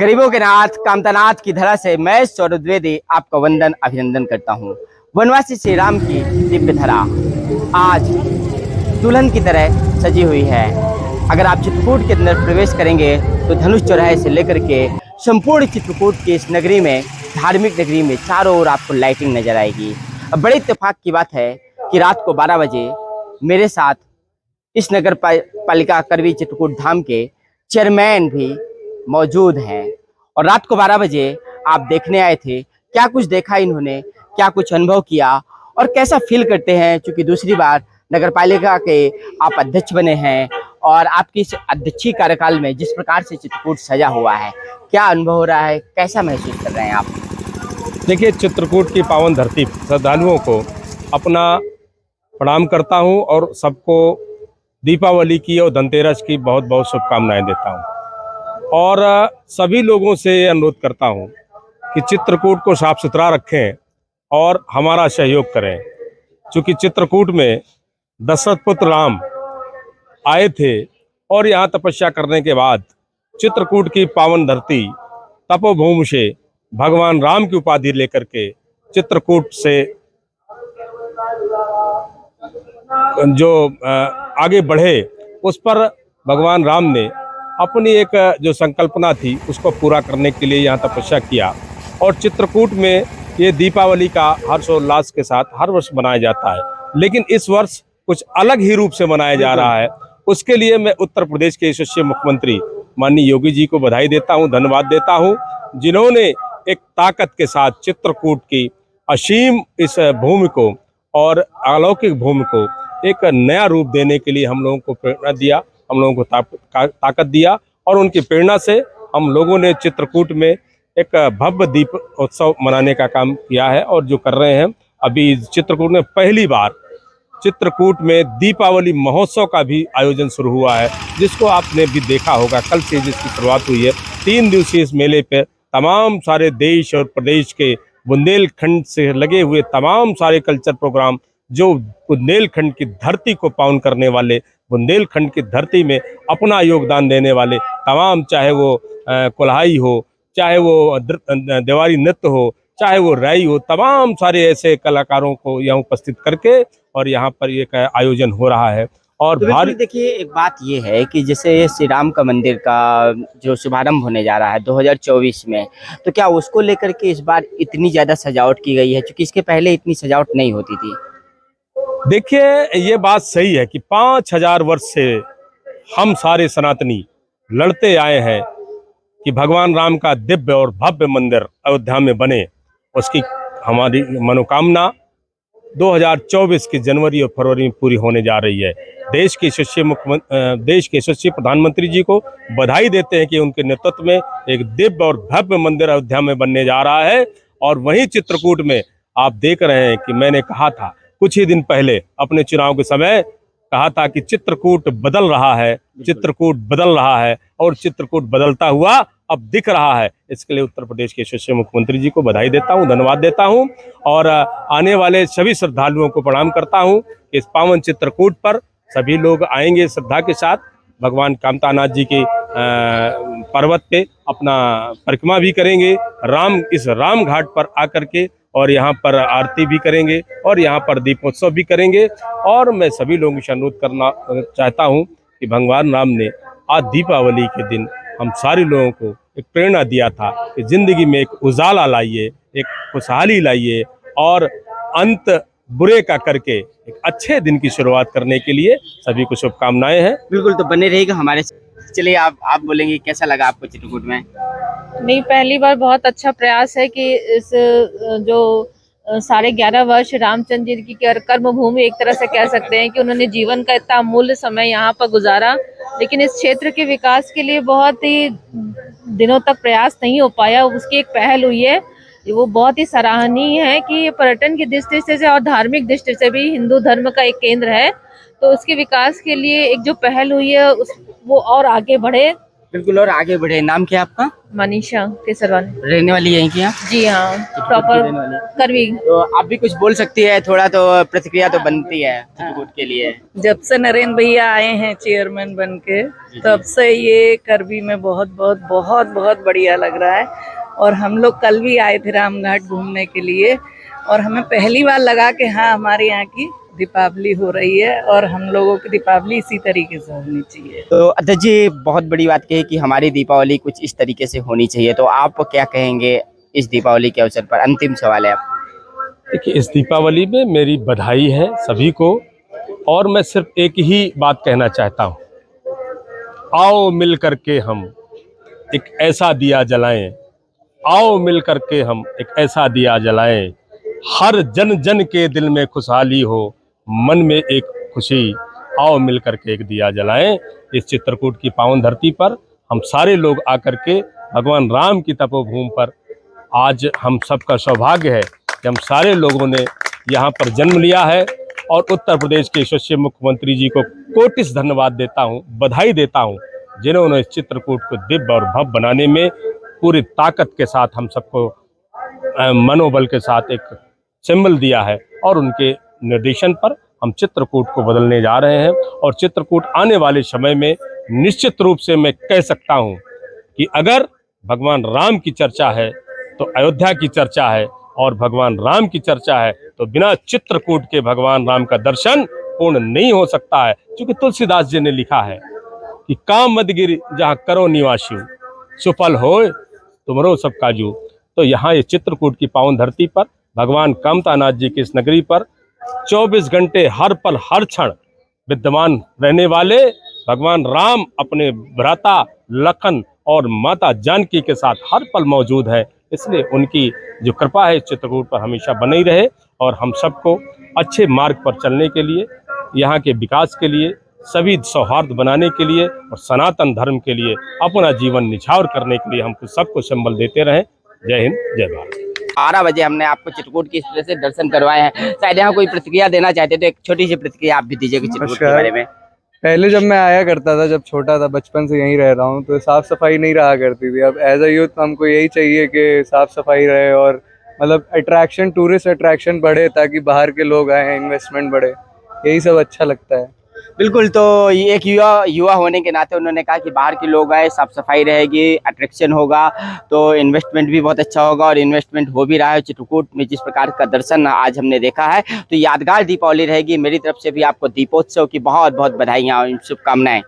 गरीबों के नाथ कामतानाथ की धरा से मैं सौरभ द्विवेदी आपका वंदन अभिनंदन करता हूँ। वनवासी श्री राम की दिव्य धरा आज दुल्हन की तरह सजी हुई है। अगर आप चित्रकूट के अंदर प्रवेश करेंगे तो धनुष चौराहे से लेकर के संपूर्ण चित्रकूट की इस नगरी में, धार्मिक नगरी में, चारों ओर आपको लाइटिंग नजर आएगी। अब बड़े इत्तेफाक की बात है कि रात को 12 बजे मेरे साथ इस नगर पालिका करवी चित्रकूट धाम के चेयरमैन भी मौजूद हैं और रात को 12 बजे आप देखने आए थे। क्या कुछ देखा इन्होंने, क्या कुछ अनुभव किया और कैसा फील करते हैं, क्योंकि दूसरी बार नगर पालिका के आप अध्यक्ष बने हैं और आपकी इस अध्यक्षीय कार्यकाल में जिस प्रकार से चित्रकूट सजा हुआ है, क्या अनुभव हो रहा है, कैसा महसूस कर रहे हैं आप? देखिए, चित्रकूट की पावन धरती श्रद्धालुओं को अपना प्रणाम करता हूं और सबको दीपावली की और धनतेरस की बहुत बहुत शुभकामनाएं देता हूं। और सभी लोगों से ये अनुरोध करता हूं कि चित्रकूट को साफ सुथरा रखें और हमारा सहयोग करें, क्योंकि चित्रकूट में दशरथ पुत्र राम आए थे और यहाँ तपस्या करने के बाद चित्रकूट की पावन धरती तपोभूमि से भगवान राम की उपाधि लेकर के चित्रकूट से जो आगे बढ़े, उस पर भगवान राम ने अपनी एक जो संकल्पना थी उसको पूरा करने के लिए यहाँ तपस्या किया। और चित्रकूट में ये दीपावली का हर्षोल्लास के साथ हर वर्ष मनाया जाता है, लेकिन इस वर्ष कुछ अलग ही रूप से मनाया जा रहा है। उसके लिए मैं उत्तर प्रदेश के यशस्वी मुख्यमंत्री माननीय योगी जी को बधाई देता हूँ, धन्यवाद देता हूँ, जिन्होंने एक ताकत के साथ चित्रकूट की असीम इस भूमि को और अलौकिक भूमि को एक नया रूप देने के लिए हम लोगों को प्रेरणा दिया, हम लोगों को ताकत दिया। और उनकी प्रेरणा से हम लोगों ने चित्रकूट में एक भव्य दीप उत्सव मनाने का काम किया है और जो कर रहे हैं। अभी चित्रकूट में पहली बार चित्रकूट में दीपावली महोत्सव का भी आयोजन शुरू हुआ है, जिसको आपने भी देखा होगा। कल से जिसकी शुरुआत हुई है। 3 दिवसीय इस मेले पे तमाम सारे देश और प्रदेश के बुंदेलखंड से लगे हुए तमाम सारे कल्चर प्रोग्राम, जो बुंदेलखंड की धरती को पावन करने वाले, बुंदेलखंड की धरती में अपना योगदान देने वाले तमाम, चाहे वो कुल्हाई हो, चाहे वो देवारी नृत्य हो, चाहे वो राई हो, तमाम सारे ऐसे कलाकारों को यहाँ उपस्थित करके और यहाँ पर एक आयोजन हो रहा है। और तो बिल्कुल देखिए, एक बात ये है कि जैसे श्री राम का मंदिर का जो शुभारंभ होने जा रहा है 2024 में, तो क्या उसको लेकर के इस बार इतनी ज्यादा सजावट की गई है, क्योंकि इसके पहले इतनी सजावट नहीं होती थी? देखिए, ये बात सही है कि 5000 वर्ष से हम सारे सनातनी लड़ते आए हैं कि भगवान राम का दिव्य और भव्य मंदिर अयोध्या में बने। उसकी हमारी मनोकामना 2024 की जनवरी और फरवरी में पूरी होने जा रही है। देश के यशस्वी प्रधानमंत्री जी को बधाई देते हैं कि उनके नेतृत्व में एक दिव्य और भव्य मंदिर अयोध्या में बनने जा रहा है। और वहीं चित्रकूट में आप देख रहे हैं कि मैंने कहा था कुछ ही दिन पहले अपने चुनाव के समय, कहा था कि चित्रकूट बदल रहा है, चित्रकूट बदल रहा है और चित्रकूट बदलता हुआ अब दिख रहा है। इसके लिए उत्तर प्रदेश के यशस्वी मुख्यमंत्री जी को बधाई देता हूं, धन्यवाद देता हूं और आने वाले सभी श्रद्धालुओं को प्रणाम करता हूं कि इस पावन चित्रकूट पर सभी लोग आएंगे श्रद्धा के साथ, भगवान कामतानाथ जी के पर्वत पे अपना परिक्रमा भी करेंगे, इस राम घाट पर आकर के, और यहाँ पर आरती भी करेंगे और यहाँ पर दीपोत्सव भी करेंगे। और मैं सभी लोगों से अनुरोध करना चाहता हूँ कि भगवान राम ने आज दीपावली के दिन हम सारे लोगों को एक प्रेरणा दिया था कि जिंदगी में एक उजाला लाइए, एक खुशहाली लाइए और अंत बुरे का करके एक अच्छे दिन की शुरुआत करने के लिए सभी को शुभकामनाएं हैं। बिल्कुल, तो बने रहेगा हमारे। चलिए, आप बोलेंगे कैसा लगा आपको चित्रकूट में? नहीं, पहली बार बहुत अच्छा प्रयास है कि इस जो साढ़े 11 वर्ष रामचंद्र जी की कर्म भूमि, एक तरह से कह सकते हैं कि उन्होंने जीवन का इतना अमूल्य समय यहाँ पर गुजारा, लेकिन इस क्षेत्र के विकास के लिए बहुत ही दिनों तक प्रयास नहीं हो पाया। उसकी एक पहल हुई है, वो बहुत ही सराहनीय है कि पर्यटन की दृष्टि से और धार्मिक दृष्टि से भी हिंदू धर्म का एक केंद्र है। तो उसके विकास के लिए एक जो पहल हुई है वो और आगे बढ़े बिल्कुल, और आगे बढ़े। नाम क्या है आपका? मनीषा केसरवानी। रहने वाली यहीं की? आप जी हाँ, चित्रकूट की प्रॉपर रहने वाली? करवी। तो आप भी कुछ बोल सकती है, थोड़ा तो प्रतिक्रिया तो बनती है चित्रकूट के लिए। जब से नरेंद्र भैया आए हैं चेयरमैन बन के, तब से ये करवी में बहुत बहुत बहुत बहुत बढ़िया लग रहा है। और हम लोग कल भी आए थे रामघाट घूमने के लिए, और हमें पहली बार लगा कि हाँ, हमारे यहाँ की दीपावली हो रही है और हम लोगों की दीपावली इसी तरीके से होनी चाहिए। तो अध्यक्ष जी, बहुत बड़ी बात कही कि हमारी दीपावली कुछ इस तरीके से होनी चाहिए, तो आप क्या कहेंगे इस दीपावली के अवसर पर? अंतिम सवाल है आप। देखिए, इस दीपावली में मेरी बधाई है सभी को, और मैं सिर्फ एक ही बात कहना चाहता हूँ, आओ मिल करके हम एक ऐसा दिया जलाएं, आओ मिल करके हम एक ऐसा दिया जलाएं, हर जन जन के दिल में खुशहाली हो, मन में एक खुशी, आओ मिल करके एक दिया जलाएं। इस चित्रकूट की पावन धरती पर हम सारे लोग आकर के भगवान राम की तपोभूमि पर, आज हम सबका सौभाग्य है कि हम सारे लोगों ने यहाँ पर जन्म लिया है, और उत्तर प्रदेश के यशस्वी मुख्यमंत्री जी को कोटिस धन्यवाद देता हूँ, बधाई देता हूँ, जिन्होंने इस चित्रकूट को दिव्य और भव्य बनाने में पूरी ताकत के साथ हम सबको मनोबल के साथ एक सिंबल दिया है, और उनके निर्देशन पर हम चित्रकूट को बदलने जा रहे हैं। और चित्रकूट आने वाले समय में निश्चित रूप से मैं कह सकता हूं कि अगर भगवान राम की चर्चा है तो अयोध्या की चर्चा है, और भगवान राम की चर्चा है तो बिना चित्रकूट के भगवान राम का दर्शन पूर्ण नहीं हो सकता है। क्योंकि तुलसीदास जी ने लिखा है कि काम मत गिर जहाँ करो निवासी, सुफल होए तुमरो सब काजू। तो यहाँ ये चित्रकूट की पावन धरती पर भगवान कामतानाथ जी की इस नगरी पर 24 घंटे हर पल हर क्षण विद्यमान रहने वाले भगवान राम अपने भ्राता लखन और माता जानकी के साथ हर पल मौजूद है। इसलिए उनकी जो कृपा है चित्रकूट पर हमेशा बनी रहे, और हम सबको अच्छे मार्ग पर चलने के लिए, यहाँ के विकास के लिए, सभी सौहार्द बनाने के लिए और सनातन धर्म के लिए अपना जीवन निछावर करने के लिए हम सबको संबल देते रहें। जय हिंद, जय भारत। 12 बजे हमने आपको चित्रकूट की इस तरह से दर्शन करवाए हैं, शायद यहाँ कोई प्रतिक्रिया देना चाहते तो एक छोटी सी प्रतिक्रिया आप भी दीजिएगा चित्रकूट के बारे में। पहले जब मैं आया करता था, जब छोटा था, बचपन से यहीं रह रहा हूँ, तो साफ सफाई नहीं रहा करती थी। अब एज अ यूथ हमको यही चाहिए कि साफ सफाई रहे, और मतलब अट्रैक्शन, टूरिस्ट अट्रैक्शन बढ़े, ताकि बाहर के लोग आए, इन्वेस्टमेंट बढ़े, यही सब अच्छा लगता है। बिल्कुल, तो ये एक युवा होने के नाते उन्होंने कहा कि बाहर के लोग आए, साफ सफाई रहेगी, अट्रैक्शन होगा, तो इन्वेस्टमेंट भी बहुत अच्छा होगा, और इन्वेस्टमेंट हो भी रहा है। चित्रकूट में जिस प्रकार का दर्शन आज हमने देखा है, तो यादगार दीपावली रहेगी। मेरी तरफ से भी आपको दीपोत्सव की बहुत बहुत बधाइयाँ और शुभकामनाएं।